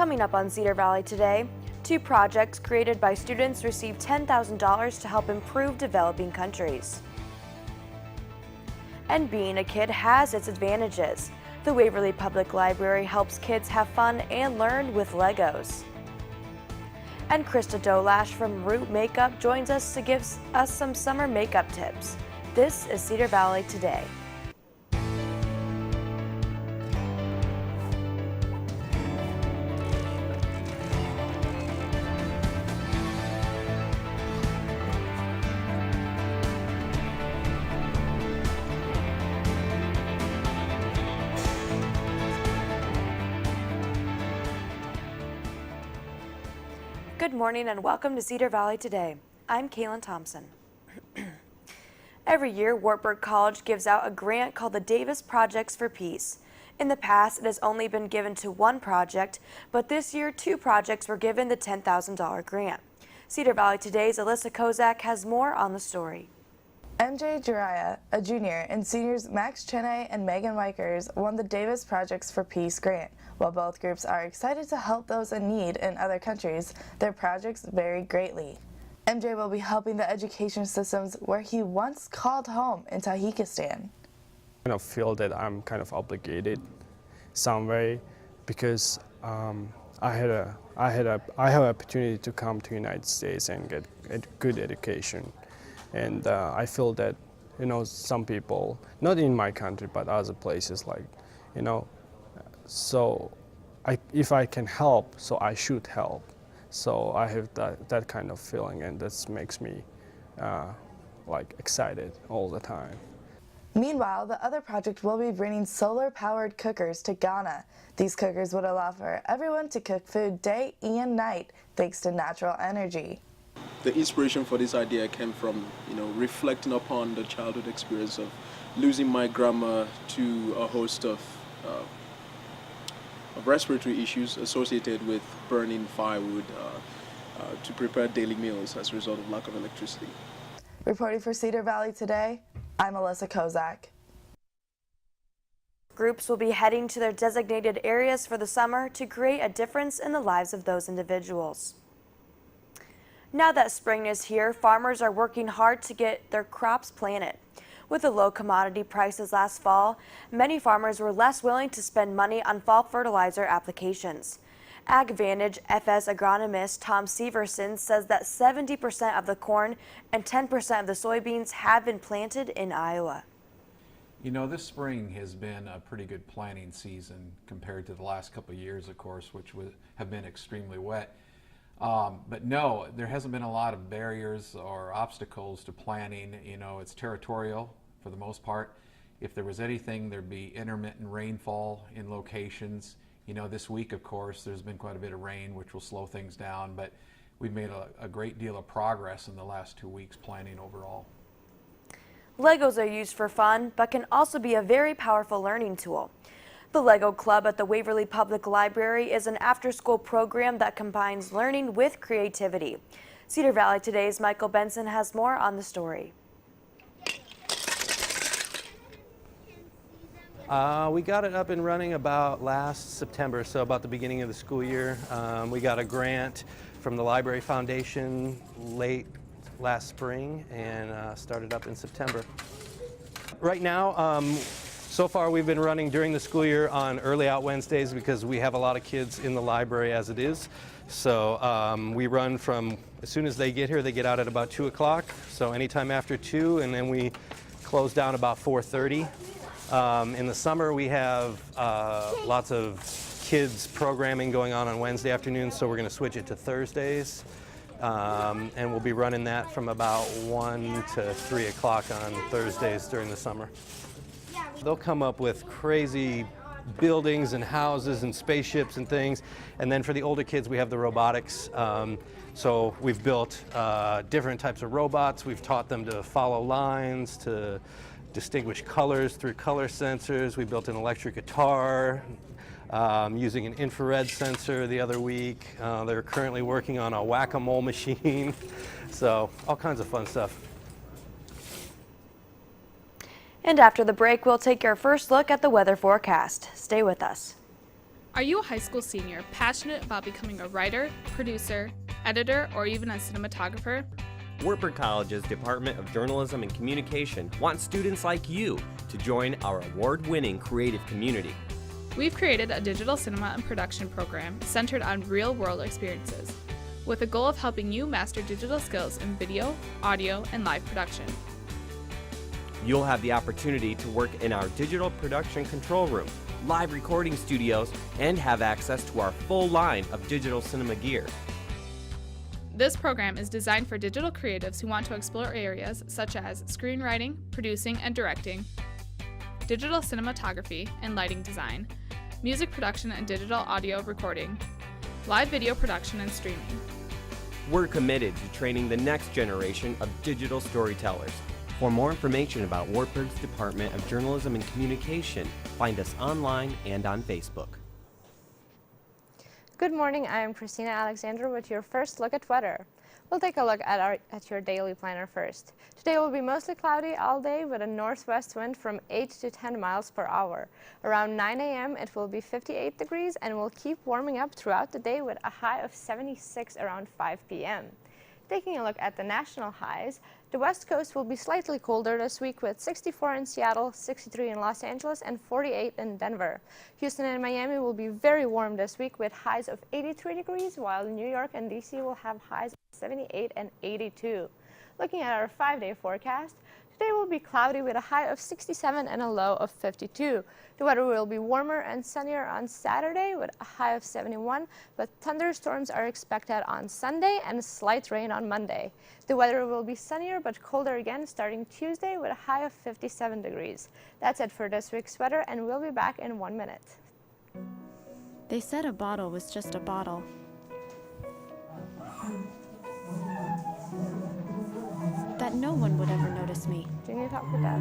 Coming up on Cedar Valley Today, 2 projects created by students receive $10,000 to help improve developing countries. And being a kid has its advantages. The Waverly Public Library helps kids have fun and learn with Legos. And Krista Dolash from Root Makeup joins us to give us some summer makeup tips. This is Cedar Valley Today. Good morning and welcome to Cedar Valley Today. I'm Kaylin Thompson. Every year, Wartburg College gives out a grant called the Davis Projects for Peace. In the past, it has only been given to one project, but this year, 2 projects were given the $10,000 grant. Cedar Valley Today's Alyssa Kozak has more on the story. MJ Jiraiya, a junior, and seniors Max Cheney and Megan Wikers won the Davis Projects for Peace grant. While both groups are excited to help those in need in other countries, their projects vary greatly. MJ will be helping the education systems where he once called home in Tajikistan. I kind of feel that I'm kind of obligated some way because I have an opportunity to come to the United States and get a good education. And I feel that, some people, not in my country, but other places, so if I can help, so I should help. So I have that kind of feeling, and that makes me excited all the time. Meanwhile, the other project will be bringing solar-powered cookers to Ghana. These cookers would allow for everyone to cook food day and night thanks to natural energy. The inspiration for this idea came from, reflecting upon the childhood experience of losing my grandma to a host of respiratory issues associated with burning firewood to prepare daily meals as a result of lack of electricity. Reporting for Cedar Valley Today, I'm Alyssa Kozak. Groups will be heading to their designated areas for the summer to create a difference in the lives of those individuals. Now that spring is here, farmers are working hard to get their crops planted. With the low commodity prices last fall, many farmers were less willing to spend money on fall fertilizer applications. AgVantage FS agronomist Tom Severson says that 70% of the corn and 10% of the soybeans have been planted in Iowa. This spring has been a pretty good planting season compared to the last couple of years, of course, which have been extremely wet. But no, there hasn't been a lot of barriers or obstacles to planting. It's territorial for the most part. If there was anything, there'd be intermittent rainfall in locations. This week, of course, there's been quite a bit of rain, which will slow things down, but we've made a great deal of progress in the last 2 weeks planting overall. Legos are used for fun, but can also be a very powerful learning tool. The Lego Club at the Waverly Public Library is an after-school program that combines learning with creativity. Cedar Valley Today's Michael Benson has more on the story. We got it up and running about last September, so about the beginning of the school year. We got a grant from the Library Foundation late last spring and started up in September. Right now, so far we've been running during the school year on early out Wednesdays because we have a lot of kids in the library as it is. So we run from as soon as they get here, they get out at about 2 o'clock. So anytime after 2, and then we close down about 4:30. In the summer we have lots of kids programming going on Wednesday afternoons, so we're going to switch it to Thursdays. And we'll be running that from about 1 to 3 o'clock on Thursdays during the summer. They'll come up with crazy buildings and houses and spaceships and things. And then for the older kids, we have the robotics. So we've built different types of robots. We've taught them to follow lines, to distinguish colors through color sensors. We built an electric guitar using an infrared sensor the other week. They're currently working on a whack-a-mole machine. So all kinds of fun stuff. And after the break, we'll take our first look at the weather forecast. Stay with us. Are you a high school senior passionate about becoming a writer, producer, editor, or even a cinematographer? Wartburg College's Department of Journalism and Communication wants students like you to join our award-winning creative community. We've created a digital cinema and production program centered on real-world experiences, with a goal of helping you master digital skills in video, audio, and live production. You'll have the opportunity to work in our digital production control room, live recording studios, and have access to our full line of digital cinema gear. This program is designed for digital creatives who want to explore areas such as screenwriting, producing and directing, digital cinematography and lighting design, music production and digital audio recording, live video production and streaming. We're committed to training the next generation of digital storytellers. For more information about Wartburg's Department of Journalism and Communication, find us online and on Facebook. Good morning, I am Christina Alexander with your first look at weather. We'll take a look at your daily planner first. Today will be mostly cloudy all day with a northwest wind from 8 to 10 miles per hour. Around 9 a.m. it will be 58 degrees and will keep warming up throughout the day with a high of 76 around 5 p.m. Taking a look at the national highs, the West Coast will be slightly colder this week with 64 in Seattle, 63 in Los Angeles, and 48 in Denver. Houston and Miami will be very warm this week with highs of 83 degrees, while New York and DC will have highs of 78 and 82. Looking at our 5-day forecast, today will be cloudy with a high of 67 and a low of 52. The weather will be warmer and sunnier on Saturday with a high of 71, but thunderstorms are expected on Sunday and slight rain on Monday. The weather will be sunnier but colder again starting Tuesday with a high of 57 degrees. That's it for this week's weather, and we'll be back in 1 minute. They said a bottle was just a bottle. That no one would ever notice me. Do you need help with that?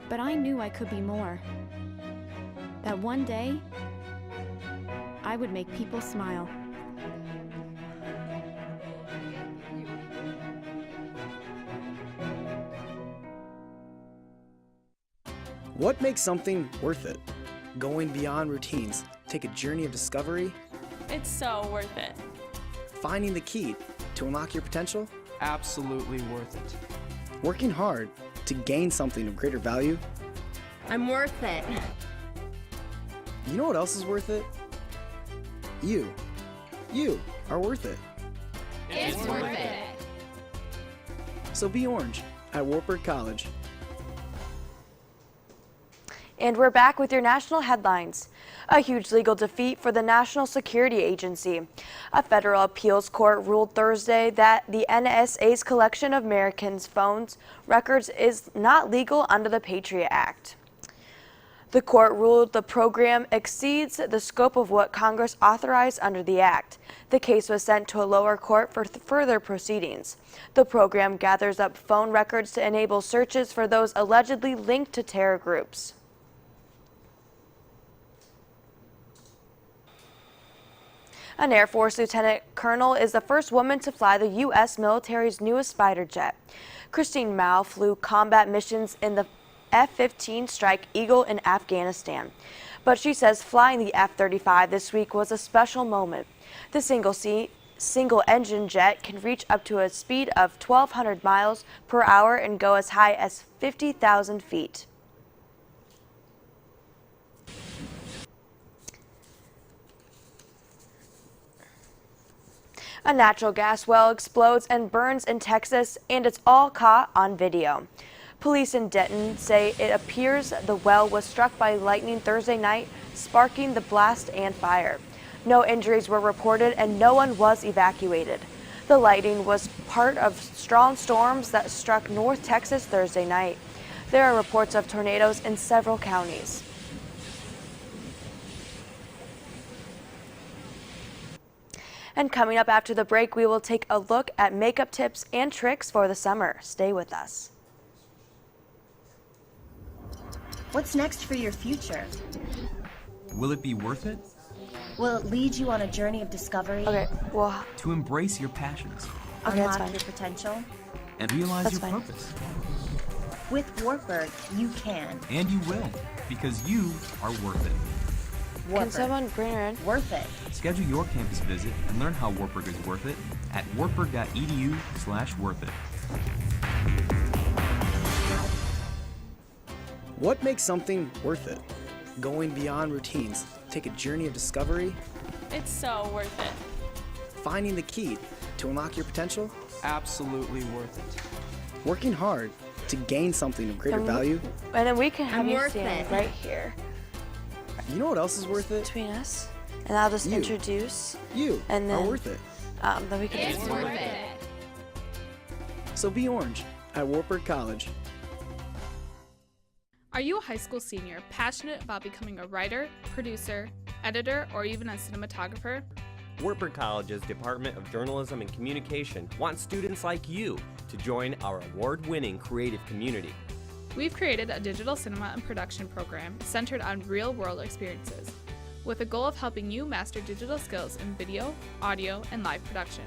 But I knew I could be more. That one day, I would make people smile. What makes something worth it? Going beyond routines, take a journey of discovery. It's so worth it. Finding the key to unlock your potential. Absolutely worth it. Working hard to gain something of greater value. I'm worth it. You know what else is worth it? You. You are worth it. It's worth it. So be orange at Wartburg College. And we're back with your national headlines. A huge legal defeat for the National Security Agency. A federal appeals court ruled Thursday that the NSA's collection of Americans' phones records is not legal under the Patriot Act. The court ruled the program exceeds the scope of what Congress authorized under the act. The case was sent to a lower court for further proceedings. The program gathers up phone records to enable searches for those allegedly linked to terror groups. An Air Force lieutenant colonel is the first woman to fly the U.S. military's newest fighter jet. Christine Mao flew combat missions in the F-15 Strike Eagle in Afghanistan. But she says flying the F-35 this week was a special moment. The single-engine jet can reach up to a speed of 1,200 miles per hour and go as high as 50,000 feet. A natural gas well explodes and burns in Texas, and it's all caught on video. Police in Denton say it appears the well was struck by lightning Thursday night, sparking the blast and fire. No injuries were reported and no one was evacuated. The lightning was part of strong storms that struck North Texas Thursday night. There are reports of tornadoes in several counties. And coming up after the break, we will take a look at makeup tips and tricks for the summer. Stay with us. What's next for your future? Will it be worth it? Will it lead you on a journey of discovery? Okay, well... To embrace your passions. Unlock your potential? And realize your purpose. With Wartburg, you can. And you will, because you are worth it. Can Wartburg. someone bring her in? Worth it. Schedule your campus visit and learn how Wartburg is worth it at wartburg.edu/worth it. What makes something worth it? Going beyond routines. Take a journey of discovery. It's so worth it. Finding the key to unlock your potential. Absolutely worth it. Working hard to gain something of greater value. And then we can have I'm you worth stand it. right here You know what else is worth it? between us. And I'll just You. introduce. You And are then- worth it. Then we can It's do worth it. So be orange at Wartburg College. Are you a high school senior passionate about becoming a writer, producer, editor, or even a cinematographer? Wartburg College's Department of Journalism and Communication wants students like you to join our award-winning creative community. We've created a digital cinema and production program centered on real-world experiences, with the goal of helping you master digital skills in video, audio, and live production.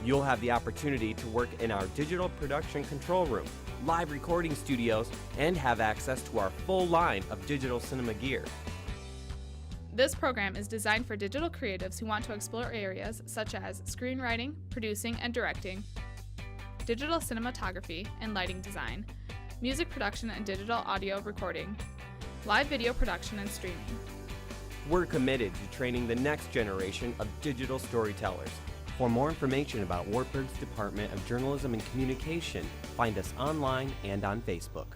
You'll have the opportunity to work in our digital production control room, live recording studios, and have access to our full line of digital cinema gear. This program is designed for digital creatives who want to explore areas such as screenwriting, producing and directing, digital cinematography and lighting design, music production and digital audio recording, live video production and streaming. We're committed to training the next generation of digital storytellers. For more information about Wartburg's Department of Journalism and Communication, find us online and on Facebook.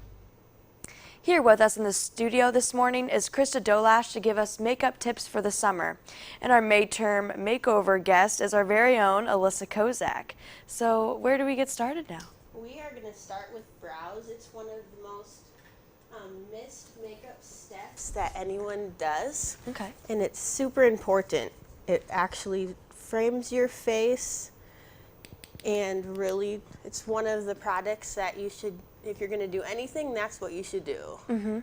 Here with us in the studio this morning is Krista Dolash to give us makeup tips for the summer. And our May-term makeover guest is our very own Alyssa Kozak. So where do we get started now? We are going to start with brows. It's one of the most missed makeup steps that anyone does. Okay. And it's super important. It actually frames your face, and really it's one of the products that you should, if you're going to do anything, that's what you should do. Mm-hmm.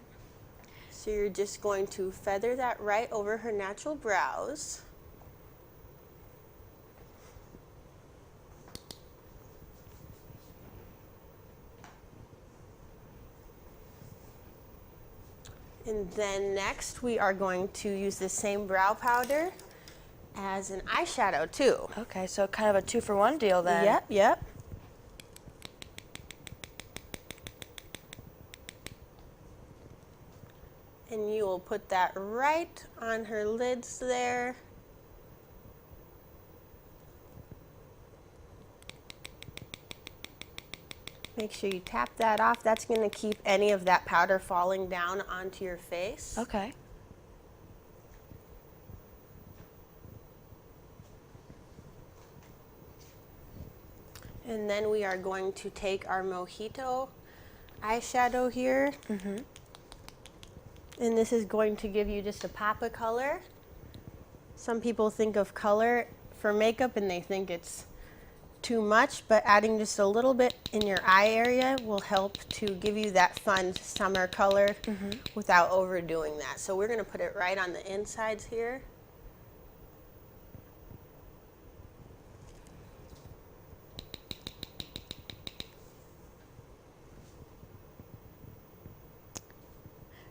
So you're just going to feather that right over her natural brows. And then next we are going to use the same brow powder as an eyeshadow too. Okay, so kind of a 2-for-1 deal then. Yep, yep. And you will put that right on her lids there. Make sure you tap that off. That's going to keep any of that powder falling down onto your face. Okay. And then we are going to take our Mojito eyeshadow here. Mm-hmm. And this is going to give you just a pop of color. Some people think of color for makeup and they think it's too much, but adding just a little bit in your eye area will help to give you that fun summer color without overdoing that. So we're going to put it right on the insides here.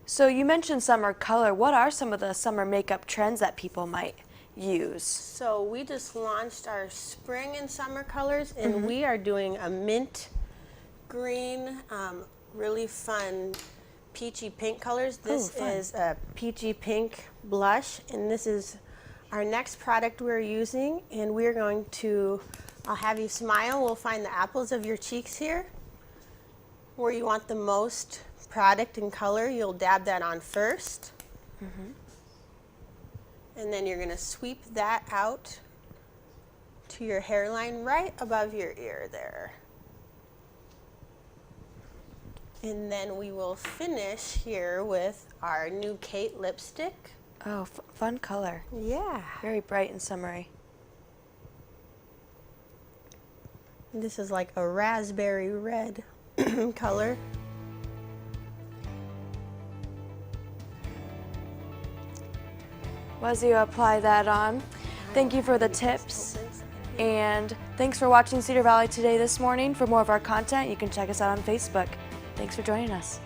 So you mentioned summer color. What are some of the summer makeup trends that people might use? So we just launched our spring and summer colors, and we are doing a mint green, really fun peachy pink colors. This is a peachy pink blush, and this is our next product we're using, and we're going to, I'll have you smile. We'll find the apples of your cheeks here. Where you want the most product and color, you'll dab that on first. And then you're going to sweep that out to your hairline right above your ear there. And then we will finish here with our new Kate lipstick. Oh, fun color. Yeah. Very bright and summery. This is like a raspberry red color. As you apply that on, thank you for the tips. And thanks for watching Cedar Valley Today this morning. For more of our content, you can check us out on Facebook. Thanks for joining us.